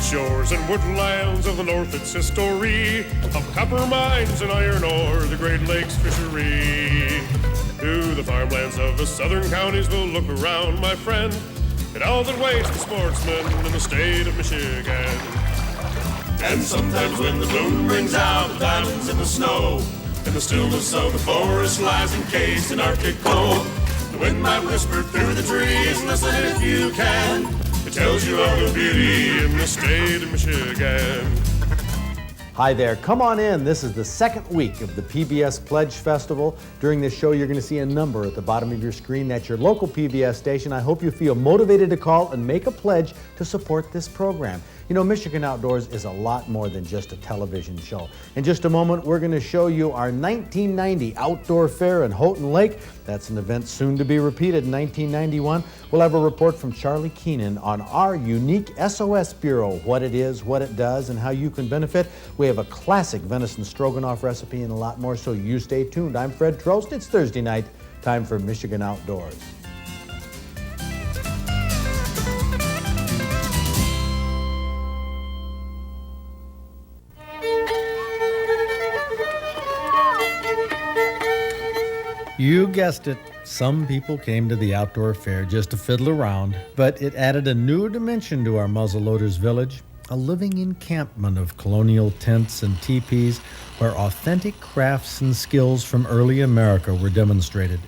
shores and woodlands of the north, its history of copper mines and iron ore, the Great Lakes fishery. To the farmlands of the southern counties we'll look around, my friend, and all that waits the sportsman in the state of Michigan. And sometimes when the moon brings out the diamonds in the snow, and the stillness of the forest lies encased in Arctic cold, the wind might whisper through the trees, listen if you can. It tells you of the beauty in the state of Michigan. Hi there, come on in. This is the second week of the PBS Pledge Festival. During this show, you're going to see a number at the bottom of your screen. That's your local PBS station. I hope you feel motivated to call and make a pledge to support this program. You know, Michigan Outdoors is a lot more than just a television show. In just a moment, we're going to show you our 1990 Outdoor Fair in Houghton Lake. That's an event soon to be repeated in 1991. We'll have a report from Charlie Keenan on our unique SOS Bureau, what it is, what it does, and how you can benefit. We have a classic venison stroganoff recipe and a lot more, so you stay tuned. I'm Fred Trost. It's Thursday night, time for Michigan Outdoors. You guessed it, some people came to the outdoor fair just to fiddle around, but it added a new dimension to our muzzleloaders village, a living encampment of colonial tents and teepees where authentic crafts and skills from early America were demonstrated.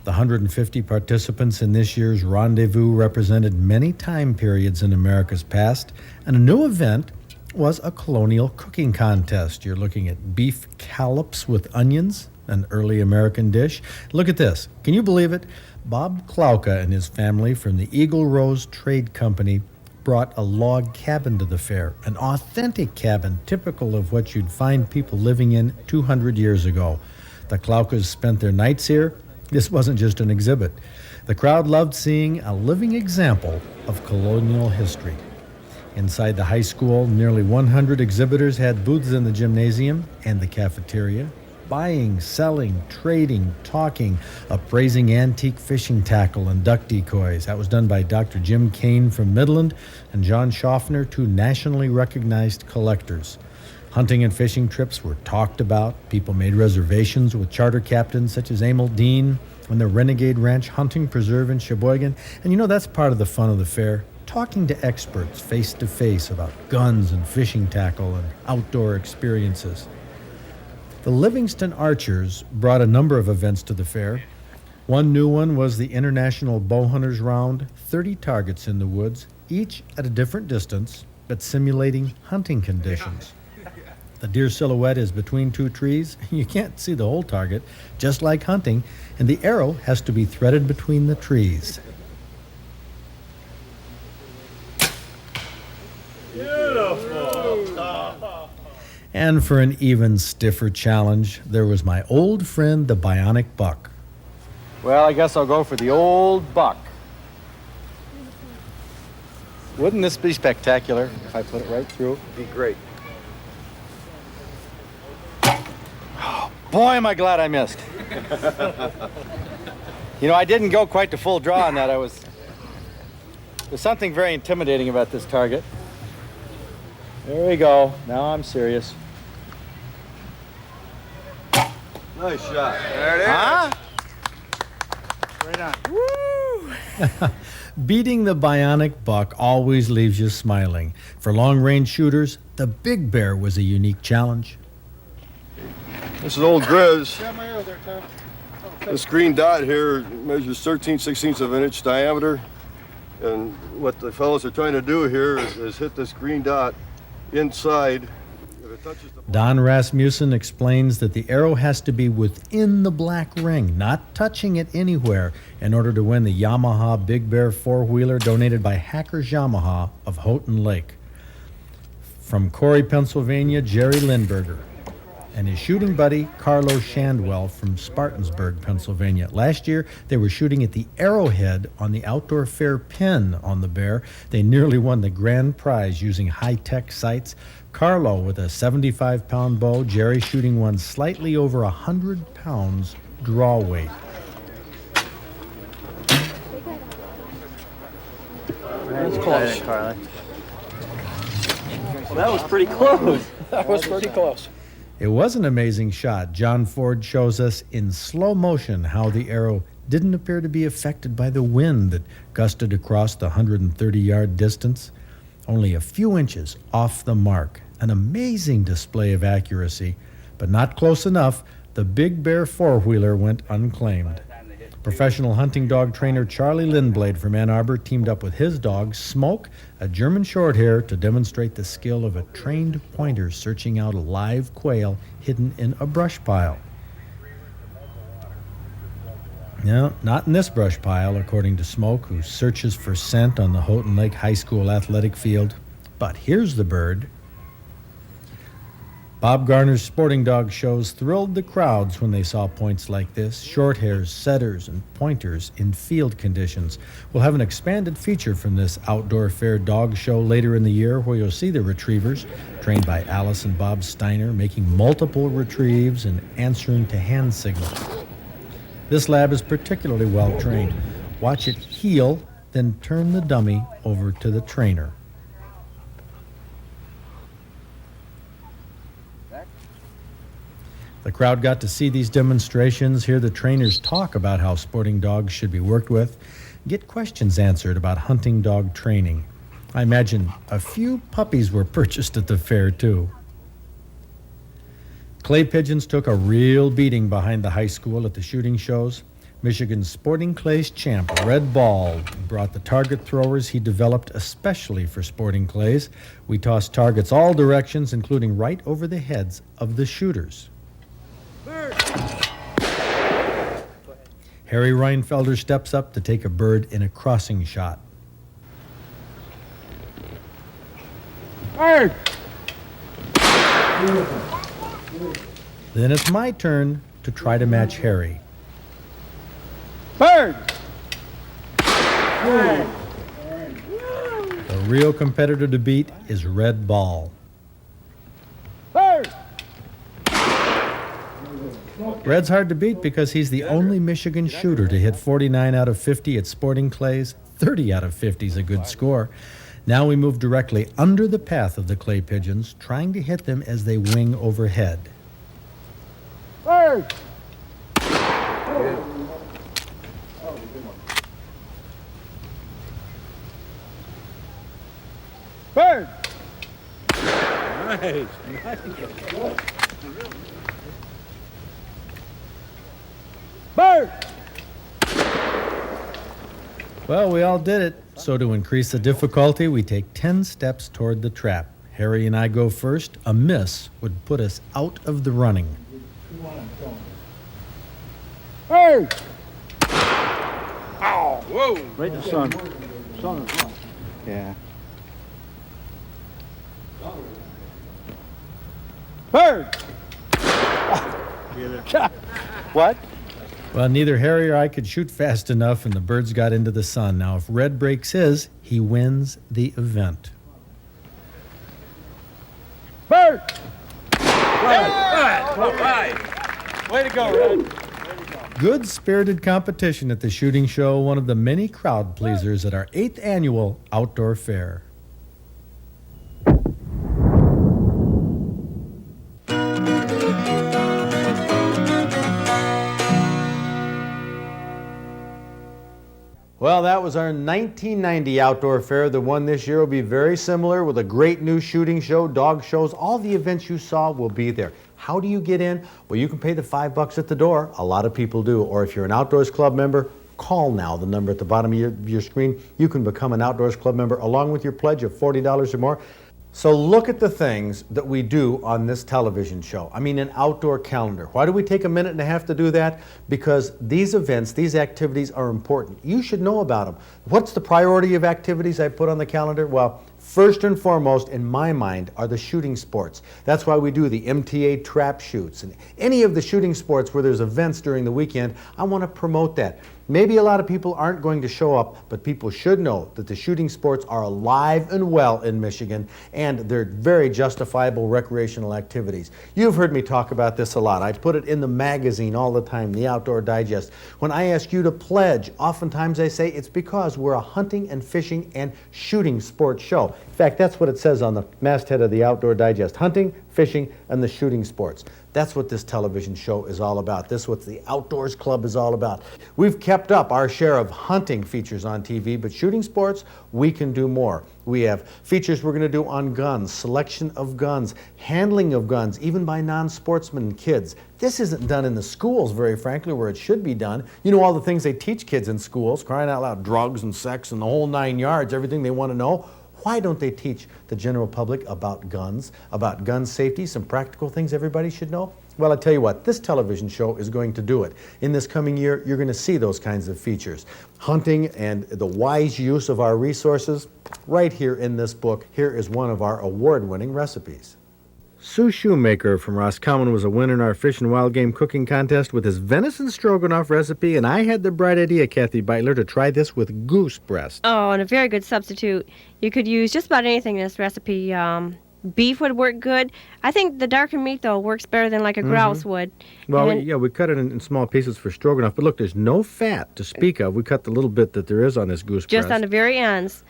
The 150 participants in this year's rendezvous represented many time periods in America's past, and a new event was a colonial cooking contest. You're looking at beef collops with onions, an early American dish. Look at this. Can you believe it? Bob Klauka and his family from the Eagle Rose Trade Company brought a log cabin to the fair, an authentic cabin typical of what you'd find people living in 200 years ago. The Klaukas spent their nights here. This wasn't just an exhibit. The crowd loved seeing a living example of colonial history. Inside the high school, nearly 100 exhibitors had booths in the gymnasium and the cafeteria, buying, selling, trading, talking, appraising antique fishing tackle and duck decoys. That was done by Dr. Jim Kane from Midland and John Schaffner, two nationally recognized collectors. Hunting and fishing trips were talked about. People made reservations with charter captains such as Emil Dean and the Renegade Ranch Hunting Preserve in Sheboygan. And you know, that's part of the fun of the fair, talking to experts face to face about guns and fishing tackle and outdoor experiences. The Livingston Archers brought a number of events to the fair. One new one was the International Bowhunters Round, 30 targets in the woods, each at a different distance, but simulating hunting conditions. The deer silhouette is between two trees. You can't see the whole target, just like hunting, and the arrow has to be threaded between the trees. And for an even stiffer challenge, there was my old friend, the bionic buck. Well, I guess I'll go for the old buck. Wouldn't this be spectacular if I put it right through? It'd be great. Oh, boy, am I glad I missed. You know, I didn't go quite the full draw on that. There's something very intimidating about this target. There we go. Now I'm serious. Nice shot. There it is. Huh? Right on. Woo! Beating the bionic buck always leaves you smiling. For long-range shooters, the big bear was a unique challenge. This is old Grizz. This green dot here measures 13/16 of an inch diameter. And what the fellows are trying to do here is hit this green dot inside. If it touches the... Don Rasmussen explains that the arrow has to be within the black ring, not touching it anywhere, in order to win the Yamaha Big Bear four-wheeler donated by Hackers Yamaha of Houghton Lake. From Corey, Pennsylvania, Jerry Lindberger, and his shooting buddy, Carlo Shandwell from Spartansburg, Pennsylvania. Last year, they were shooting at the Arrowhead on the Outdoor Fair pin on the bear. They nearly won the grand prize using high-tech sights. Carlo with a 75-pound bow, Jerry shooting one slightly over 100 pounds draw weight. That's close, Carly. Well, that was pretty close. That was pretty close. It was an amazing shot. John Ford shows us in slow motion how the arrow didn't appear to be affected by the wind that gusted across the 130-yard distance. Only a few inches off the mark. An amazing display of accuracy, but not close enough. The Big Bear four-wheeler went unclaimed. Professional hunting dog trainer Charlie Lindblade from Ann Arbor teamed up with his dog, Smoke, a German Shorthair, to demonstrate the skill of a trained pointer searching out a live quail hidden in a brush pile. No, not in this brush pile, according to Smoke, who searches for scent on the Houghton Lake High School athletic field. But here's the bird. Bob Garner's sporting dog shows thrilled the crowds when they saw points like this. Shorthairs, setters, and pointers in field conditions. We'll have an expanded feature from this outdoor fair dog show later in the year, where you'll see the retrievers, trained by Alice and Bob Steiner, making multiple retrieves and answering to hand signals. This lab is particularly well trained. Watch it heel, then turn the dummy over to the trainer. The crowd got to see these demonstrations, hear the trainers talk about how sporting dogs should be worked with, get questions answered about hunting dog training. I imagine a few puppies were purchased at the fair, too. Clay pigeons took a real beating behind the high school at the shooting shows. Michigan's sporting clays champ, Red Ball, brought the target throwers he developed especially for sporting clays. We tossed targets all directions, including right over the heads of the shooters. Harry Reinfelder steps up to take a bird in a crossing shot. Bird! Then it's my turn to try to match Harry. Bird! The real competitor to beat is Red Ball. Bird! Red's hard to beat because he's the only Michigan shooter to hit 49 out of 50 at sporting clays. 30 out of 50 is a good score. Now we move directly under the path of the clay pigeons, trying to hit them as they wing overhead. Bird! Bird! Nice. Bird! Well, we all did it. So to increase the difficulty, we take 10 steps toward the trap. Harry and I go first. A miss would put us out of the running. Bird! Oh, whoa. Right in the sun. Sun is wrong. Yeah. Bird! What? Well, neither Harry or I could shoot fast enough, and the birds got into the sun. Now, if Red breaks his, he wins the event. Bird! All right. Way to go, Red. Good-spirited competition at the shooting show, one of the many crowd pleasers at our 8th annual outdoor fair. Well, that was our 1990 outdoor fair. The one this year will be very similar with a great new shooting show, dog shows. All the events you saw will be there. How do you get in? Well, you can pay the $5 at the door. A lot of people do. Or if you're an Outdoors Club member, call now, the number at the bottom of your screen. You can become an Outdoors Club member along with your pledge of $40 or more. So look at the things that we do on this television show. I mean, an outdoor calendar. Why do we take a minute and a half to do that? Because these events, these activities are important. You should know about them. What's the priority of activities I put on the calendar? Well, first and foremost, in my mind, are the shooting sports. That's why we do the MTA trap shoots. And any of the shooting sports where there's events during the weekend, I want to promote that. Maybe a lot of people aren't going to show up, but people should know that the shooting sports are alive and well in Michigan, and they're very justifiable recreational activities. You've heard me talk about this a lot. I put it in the magazine all the time, the Outdoor Digest. When I ask you to pledge, oftentimes I say it's because we're a hunting and fishing and shooting sports show. In fact, that's what it says on the masthead of the Outdoor Digest: hunting, fishing, and the shooting sports. That's what this television show is all about. This is what the Outdoors Club is all about. We've kept up our share of hunting features on TV, but shooting sports, we can do more. We have features we're going to do on guns, selection of guns, handling of guns, even by non-sportsmen and kids. This isn't done in the schools, very frankly, where it should be done. You know all the things they teach kids in schools, crying out loud, drugs and sex and the whole 9 yards, everything they want to know. Why don't they teach the general public about guns, about gun safety, some practical things everybody should know? Well, I tell you what, this television show is going to do it. In this coming year, you're going to see those kinds of features. Hunting and the wise use of our resources, right here in this book. Here is one of our award-winning recipes. Sue Shoemaker from Roscommon was a winner in our Fish and Wild Game cooking contest with his venison stroganoff recipe, and I had the bright idea, Kathy Beitler, to try this with goose breast. Oh, and a very good substitute. You could use just about anything in this recipe. Beef would work good. I think the darker meat, though, works better than like a grouse would. Well, And- we cut it in small pieces for stroganoff, but look, there's no fat to speak of. We cut the little bit that there is on this goose just breast. on the very ends.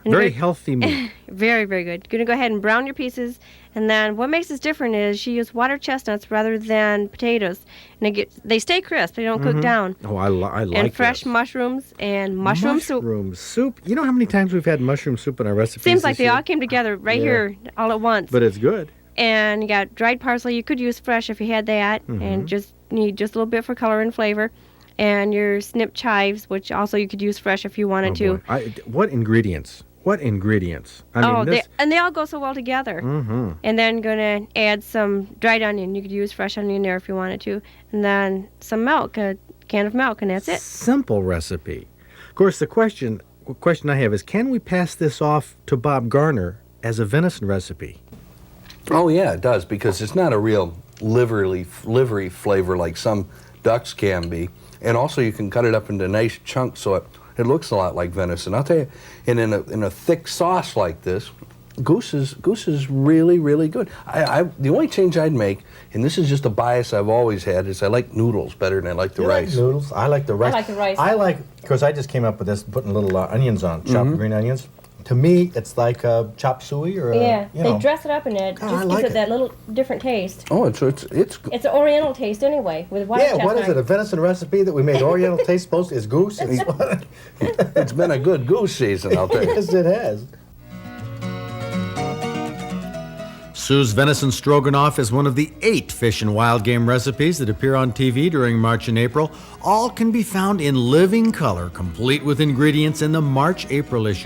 And Very good- healthy meat. Very, very good. Going to go ahead and brown your pieces, and then what makes this different is she used water chestnuts rather than potatoes, and they stay crisp. They don't cook down. Oh, I like And fresh this. mushrooms and mushroom soup. Mushroom soup. You know how many times we've had mushroom soup in our recipes? Seems like this they year? all came together right Yeah. here all at once. But it's good. And you got dried parsley. You could use fresh if you had that, and just need just a little bit for color and flavor. And your snipped chives, which also you could use fresh if you wanted to. Boy. What ingredients? What ingredients? I mean, they all go so well together. Mm-hmm. And then going to add some dried onion. You could use fresh onion there if you wanted to. And then some milk, a can of milk, and that's it. Simple recipe. Of course, the question I have is, can we pass this off to Bob Garner as a venison recipe? Oh yeah, it does, because it's not a real livery flavor like some ducks can be. And also you can cut it up into nice chunks so it looks a lot like venison. I'll tell you, and in a thick sauce like this, goose is really, really good. The only change I'd make, and this is just a bias I've always had, is I like noodles better than I like the rice. Like noodles. I like the rice. I like the rice. Because I just came up with this, putting little onions on, chopped green onions. To me, it's like a chop suey or they dress it up and it I just like gives it. it that little different taste. Oh, it's It's an oriental taste anyway, with water chestnut. what is it? A venison recipe that we made Oriental taste supposed is goose? it's been a good goose season, I'll tell you. Yes, it has. Sue's Venison Stroganoff is one of the 8 fish and wild game recipes that appear on TV during March and April. All can be found in living color, complete with ingredients in the March-April issue.